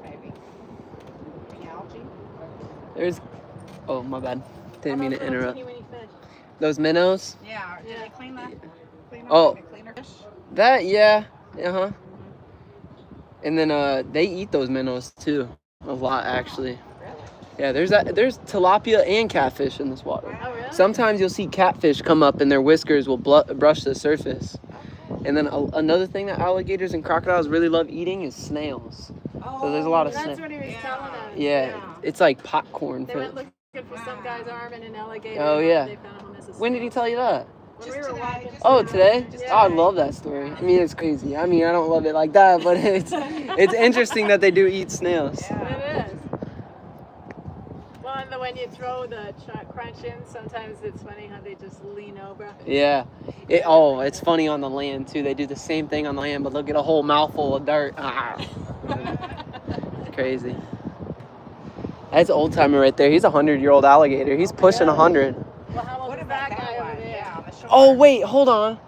Maybe. The algae. There's. Oh, my bad. Didn't mean to interrupt. When you fish? Those minnows? Yeah. Do they clean that? Oh. The cleaner fish? That, yeah. Uh-huh. And then they eat those minnows too. A lot, actually. Yeah, there's tilapia and catfish in this water. Oh, really? Sometimes you'll see catfish come up and their whiskers will brush the surface. And then another thing that alligators and crocodiles really love eating is snails. So there's a lot of snails. That's what he was telling us. Yeah, it's like popcorn. They went looking for some guy's arm in an alligator. Oh, yeah. They found him on this When did he tell you that? When we were walking. Oh, today? Oh, I love that story. I mean, it's crazy. I mean, I don't love it like that, but it's interesting that they do eat snails. It is. Well, and when you throw the crunch in, sometimes it's funny how they just lean over. Yeah. It's funny on the land, too. They do the same thing on the land, but they'll get a whole mouthful of dirt. Crazy. That's Old Timer right there. He's a 100-year-old alligator. He's pushing 100. Well, how old is that guy over there? Yeah, on the shore. Oh, wait, hold on.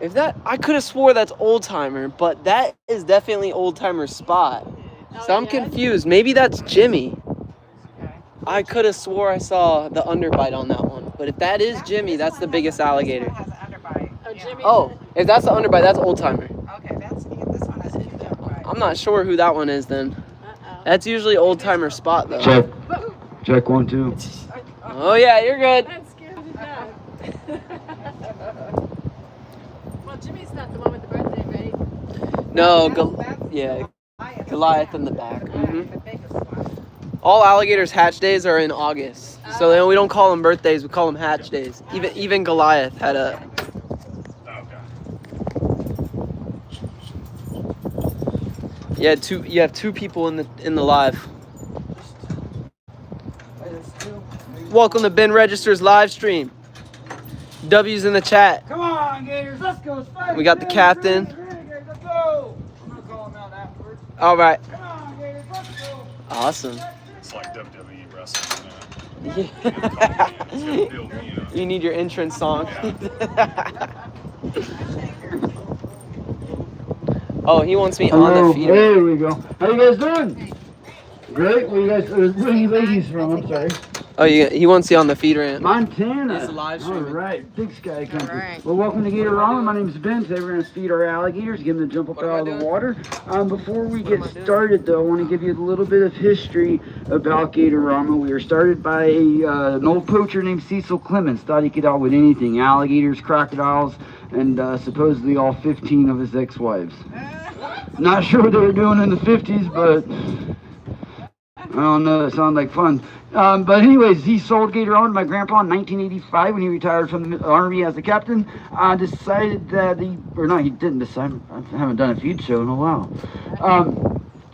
I could have swore that's Old Timer, but that is definitely Old Timer's spot. So I'm confused. Maybe that's Jimmy. I could have swore I saw the underbite on that one. But if that is Jimmy, that's the biggest alligator. This one has an underbite. Oh, Jimmy. Oh, if that's the underbite, that's Old Timer. Okay, this one has a huge underbite. I'm not sure who that one is then. That's usually Old Timer's spot though. Check. Check 1, 2. Oh yeah, you're good. That scared me to death. Well, Jimmy's not the one with the birthday, right? No, That's Goliath in the back. The biggest one. All alligators' hatch days are in August, so we don't call them birthdays. We call them hatch days. Even Goliath had a. Yeah, you have two people in the live. Welcome to Ben Register's live stream. W's in the chat. Come on, Gators, let's go. We got the captain. Let's go. I'm gonna call him out afterwards. All right. Come on, Gators, let's go. Awesome. It's like WWE wrestling. You need your entrance song. Oh, he wants me on the feeder. There we go. How you guys doing? Great. Where you guys? Where are you ladies from? I'm sorry. Oh, he wants you on the feeder ramp. Montana. It's a live All stream. right, Big Sky Country. All right. Well, welcome to Gatorama. My name's Ben. Today we're going to feed our alligators, give them to jump up What am out I of the doing? water. Before we get am I doing? started, though, I want to give you a little bit of history about Gatorama. We were started by an old poacher named Cecil Clemens. Thought he could out with anything: alligators, crocodiles, and supposedly all 15 of his ex-wives. Not sure what they were doing in the 50s, but I don't know. It sounded like fun. But anyways, he sold Gatorama to my grandpa in 1985 when he retired from the Army as a captain. Decided that he didn't decide. I haven't done a feed show in a while.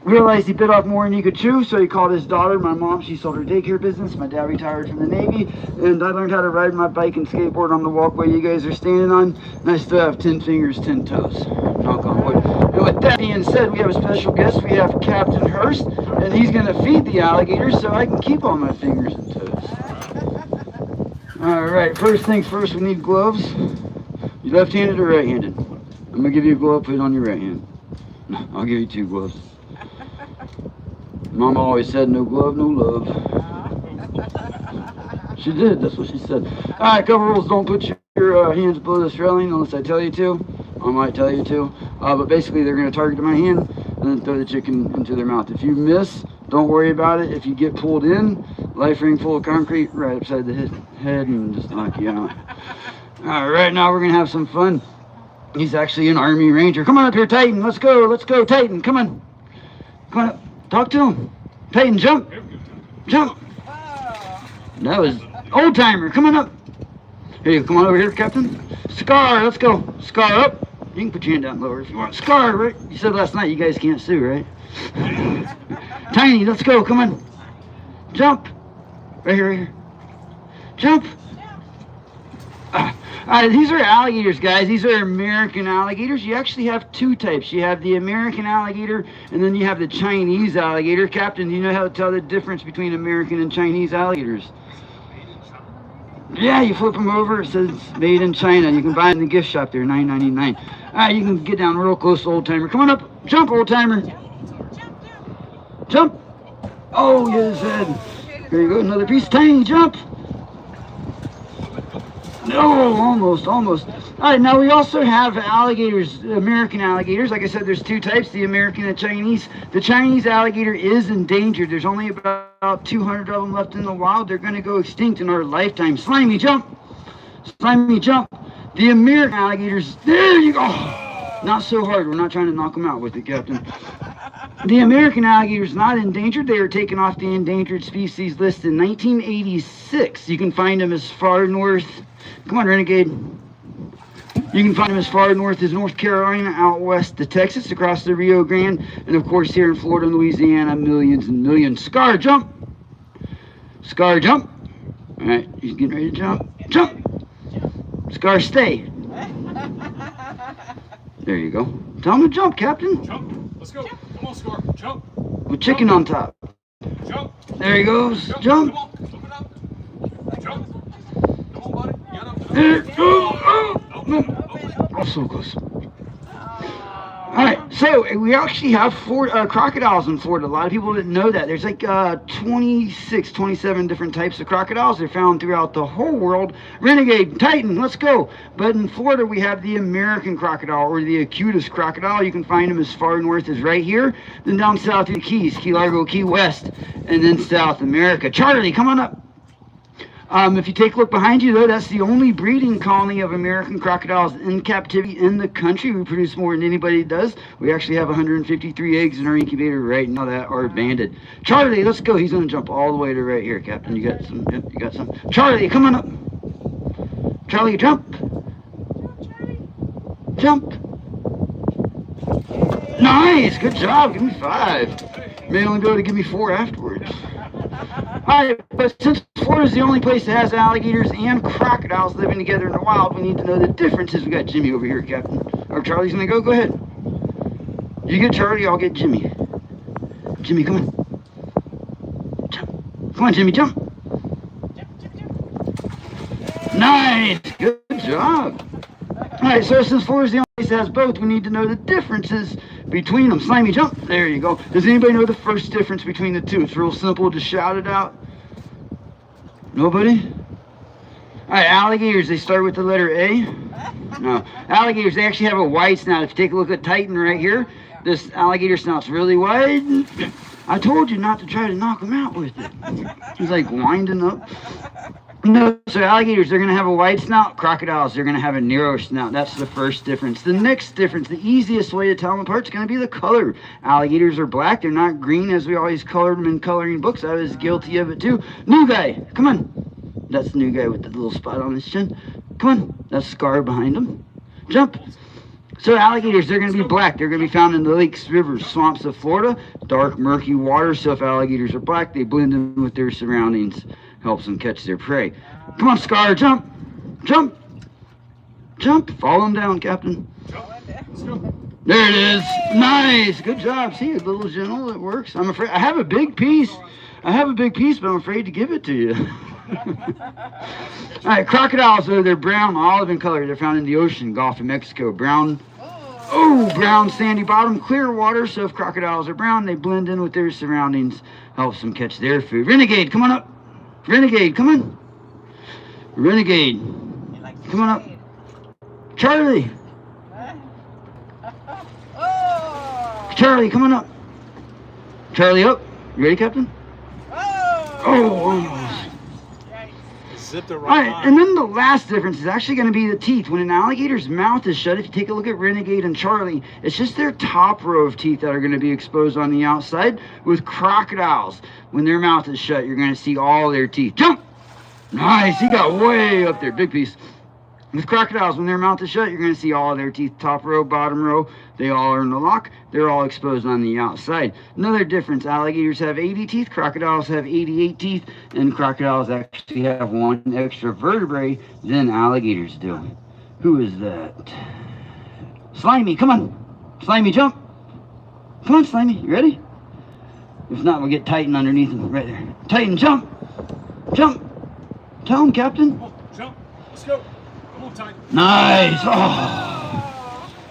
Realized he bit off more than he could chew, so he called his daughter, my mom. She sold her daycare business. My dad retired from the Navy, and I learned how to ride my bike and skateboard on the walkway you guys are standing on. And I still have 10 fingers, 10 toes. Knock on wood. And with that being said, we have a special guest. We have Captain Hurst, and he's going to feed the alligators so I can keep all my fingers and toes. All right, first things first, we need gloves. You left-handed or right-handed? I'm going to give you a glove, put it on your right hand. I'll give you 2 gloves. Mama always said, no glove, no love. She did, that's what she said. Alright, couple rules. Don't put your hands below this railing unless I tell you to. I might tell you to. But basically, they're going to target my hand and then throw the chicken into their mouth. If you miss, don't worry about it. If you get pulled in, life ring full of concrete right upside the head and just knock you out. Alright, now we're going to have some fun. He's actually an Army Ranger. Come on up here, Titan. Let's go, Titan. Come on. Come on up. Talk to him. Titan, jump. Jump. That was Old Timer. Come on up. Here you come on over here, Captain. Scar, let's go. Scar up. You can put your hand down lower if you want. Scar, right? You said last night you guys can't sue, right? Tiny, let's go. Come on. Jump. Right here, right here. Jump. These are alligators, guys. These are American alligators. You actually have 2 types. You have the American alligator, and then you have the Chinese alligator. Captain, do you know how to tell the difference between American and Chinese alligators? Yeah, you flip them over. It says made in China. You can buy it in the gift shop there, $9.99. All right, you can get down real close to Old Timer. Come on up. Jump, Old Timer. Jump. Oh, you hit his head. There you go, another piece. Tiny jump. No, almost. All right, now we also have alligators, American alligators. Like I said, there's two types, the American and Chinese. The Chinese alligator is endangered. There's only about 200 of them left in the wild. They're going to go extinct in our lifetime. Slimy jump. Slimy jump. The American alligators, there you go. Not so hard. We're not trying to knock them out with it, Captain. The American alligator is not endangered. They were taken off the endangered species list in 1986. You can find them as far north. Come on, Renegade. You can find them as far north as North Carolina, out west to Texas, across the Rio Grande, and of course here in Florida and Louisiana, millions and millions. Scar jump. Scar jump. All right, he's getting ready to jump. Jump. Scar stay. There you go. Tell him to jump, Captain. Jump. Let's go. Come on, Scar. Jump. With chicken on top. Jump. There he goes. Come Jump. on. Open up. Jump. Come on, buddy. Get up. There. Oh, Open. oh, so close. All right, so we actually have four crocodiles in Florida. A lot of people didn't know that. There's like 26, 27 different types of crocodiles. They're found throughout the whole world. Renegade, Titan, let's go. But in Florida, we have the American crocodile, or the Acutus crocodile. You can find them as far north as right here. Then down south in the Keys, Key Largo, Key West, and then South America. Charlie, come on up. If you take a look behind you, though, that's the only breeding colony of American crocodiles in captivity in the country. We produce more than anybody does. We actually have 153 eggs in our incubator right now that are banded. Charlie, let's go. He's going to jump all the way to right here, Captain. You got some? Yep, you got some. Charlie, come on up. Charlie, jump. Jump. Nice. Good job. Give me 5. May only be able to give me 4 afterwards. Alright, but since Florida's the only place that has alligators and crocodiles living together in the wild, we need to know the differences. We got Jimmy over here, Captain. Or Charlie's gonna go. Go ahead. You get Charlie, I'll get Jimmy. Jimmy, come on. Jump. Come on, Jimmy, jump. Nice. Good job. Alright, so since Florida's the only place that has both, we need to know the differences between them. Slimy jump. There you go. Does anybody know the first difference between the two? It's real simple. Just shout it out. Nobody? Alright, alligators, they start with the letter A. No. Alligators, they actually have a wide snout. If you take a look at Titan right here, this alligator snout's really wide. I told you not to try to knock him out with it. He's like winding up. No, so alligators, they're going to have a wide snout. Crocodiles, they're going to have a narrow snout. That's the first difference. The next difference, the easiest way to tell them apart is going to be the color. Alligators are black. They're not green as we always colored them in coloring books. I was guilty of it too. New guy, come on. That's the new guy with the little spot on his chin. Come on. That's Scar behind him. Jump. So alligators, they're going to be black. They're going to be found in the lakes, rivers, swamps of Florida. Dark, murky water. So if alligators are black, they blend in with their surroundings. Helps them catch their prey. Come on, Scar, jump. Jump. Jump. Fall him down, Captain. There it is. Nice. Good job. See, a little gentle. It works. I'm afraid. I have a big piece. But I'm afraid to give it to you. All right, crocodiles, though, they're brown, olive in color. They're found in the ocean, Gulf of Mexico. Brown. Oh, brown, sandy bottom, clear water. So if crocodiles are brown, they blend in with their surroundings. Helps them catch their food. Renegade, come on up. Renegade, come on. Renegade, come on up. Charlie. Charlie, come on up. Charlie, up. You ready, Captain? Oh, almost. Zipped it All right right, and then the last difference is actually going to be the teeth. When an alligator's mouth is shut, if you take a look at Renegade and Charlie, it's just their top row of teeth that are going to be exposed on the outside. With crocodiles, when their mouth is shut, you're going to see all their teeth. Jump! Nice, he got way up there, big piece. With crocodiles, when their mouth is shut, you're going to see all their teeth, top row, bottom row. They all are in the lock. They're all exposed on the outside. Another difference, alligators have 80 teeth, crocodiles have 88 teeth, and crocodiles actually have 1 extra vertebrae than alligators do. Who is that? Slimy, come on. Slimy, jump. Come on, Slimy, you ready? If not, we'll get Titan underneath him right there. Titan, jump. Jump. Tell him, Captain. Come on, jump. Let's go. Come on, Titan. Nice. Oh.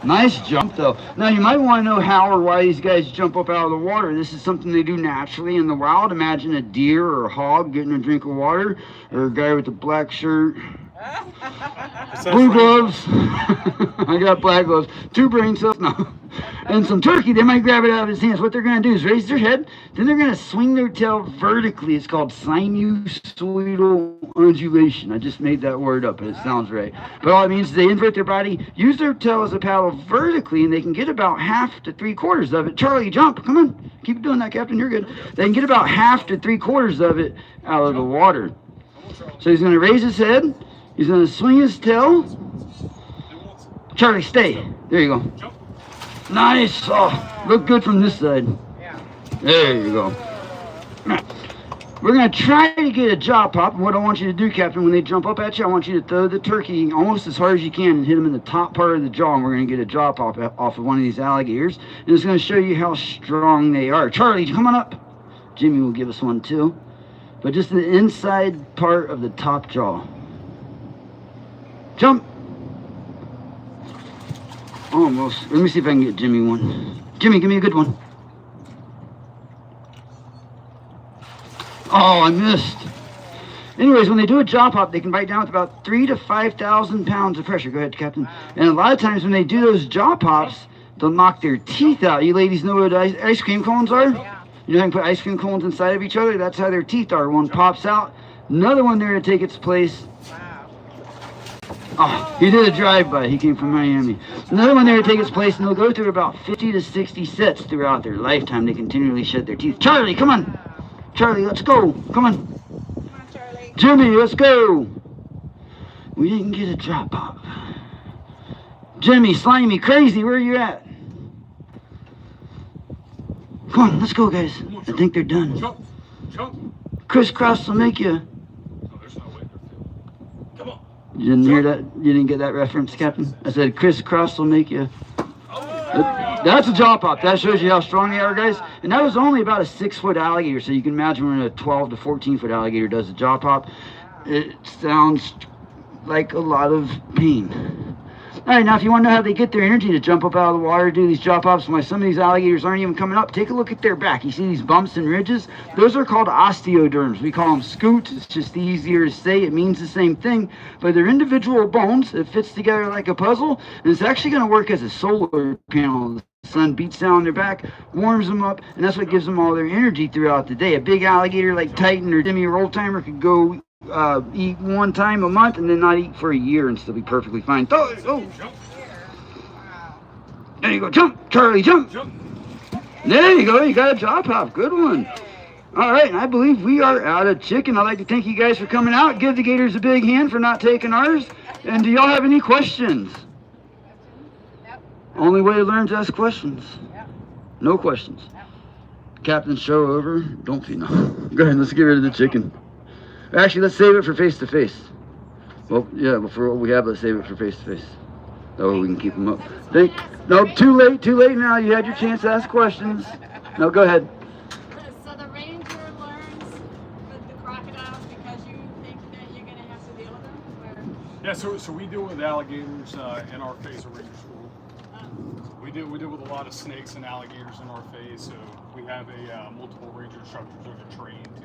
Nice jump, though. Now, you might want to know how or why these guys jump up out of the water. This is something they do naturally in the wild. Imagine a deer or a hog getting a drink of water, or a guy with a black shirt, blue gloves. I got black gloves, 2 brain cells, no. And some turkey. They might grab it out of his hands. What they're going to do is raise their head, then they're going to swing their tail vertically. It's called sinusoidal undulation. I just made that word up, but it sounds right. But all it means is they invert their body, use their tail as a paddle vertically, and they can get about half to 3/4 of it. Charlie, jump. Come on. Keep doing that, Captain. You're good. They can get about half to 3/4 of it out of the water. So he's going to raise his head. He's going to swing his tail. Charlie, stay. There you go. Nice. Oh, look good from this side. There you go. We're going to try to get a jaw pop. And what I want you to do, Captain, when they jump up at you, I want you to throw the turkey almost as hard as you can and hit them in the top part of the jaw. And we're going to get a jaw pop off of one of these alligators. And it's going to show you how strong they are. Charlie, come on up. Jimmy will give us one too. But just the inside part of the top jaw. Jump. Almost. Let me see if I can get Jimmy one. Jimmy, give me a good one. Oh, I missed. Anyways, when they do a jaw pop, they can bite down with about 3,000 to 5,000 pounds of pressure. Go ahead, Captain. And a lot of times when they do those jaw pops, they'll knock their teeth out. You ladies know what ice cream cones are? Yeah. You know how you can put ice cream cones inside of each other? That's how their teeth are. One pops out, another one there to take its place. Oh, he did a drive-by. He came from Miami. Another one there to take its place, and they'll go through about 50 to 60 sets throughout their lifetime. They continually shed their teeth. Charlie, come on. Charlie, let's go. Come on. Come on, Charlie. Jimmy, let's go. We didn't get a drop pop. Jimmy, Slimy, Crazy, where are you at? Come on, let's go, guys. I think they're done. Jump. Jump. Crisscross will make you. No, there's no way. Come on. You didn't hear that? You didn't get that reference, Captain? I said crisscross will make you. That's a jaw pop. That shows you how strong they are, guys. And that was only about a 6-foot alligator, so you can imagine when a 12 to 14-foot alligator does a jaw pop. It sounds like a lot of pain. All right, now if you want to know how they get their energy to jump up out of the water, do these jaw pops, why some of these alligators aren't even coming up, take a look at their back. You see these bumps and ridges? Those are called osteoderms. We call them scoots. It's just easier to say. It means the same thing, but they're individual bones. It fits together like a puzzle, and it's actually going to work as a solar panel. The sun beats down on their back, warms them up, and that's what gives them all their energy throughout the day. A big alligator like Titan or Jimmy or Old Timer could go eat one time a month and then not eat for a year and still be perfectly fine. Oh. There you go. Jump, Charlie, jump. There you go. You got a jaw pop. Good one. All right, and I believe we are out of chicken. I'd like to thank you guys for coming out. Give the Gators a big hand for not taking ours. And do y'all have any questions? Yep. Only way to learn is to ask questions. Yep. No questions. Yep. Captain's show over. Don't feed no. Go ahead, let's get rid of the chicken. Actually, let's save it for face-to-face. Well, yeah, before what we have, let's save it for face-to-face. That way we can keep them up. No, too late now. You had your chance to ask questions. No, go ahead. So the ranger learns with the crocodiles because you think that you're going to have to deal with them? Or? Yeah, so we deal with alligators in our phase of ranger school. We deal with a lot of snakes and alligators in our phase, so we have a multiple ranger instructors that are trained to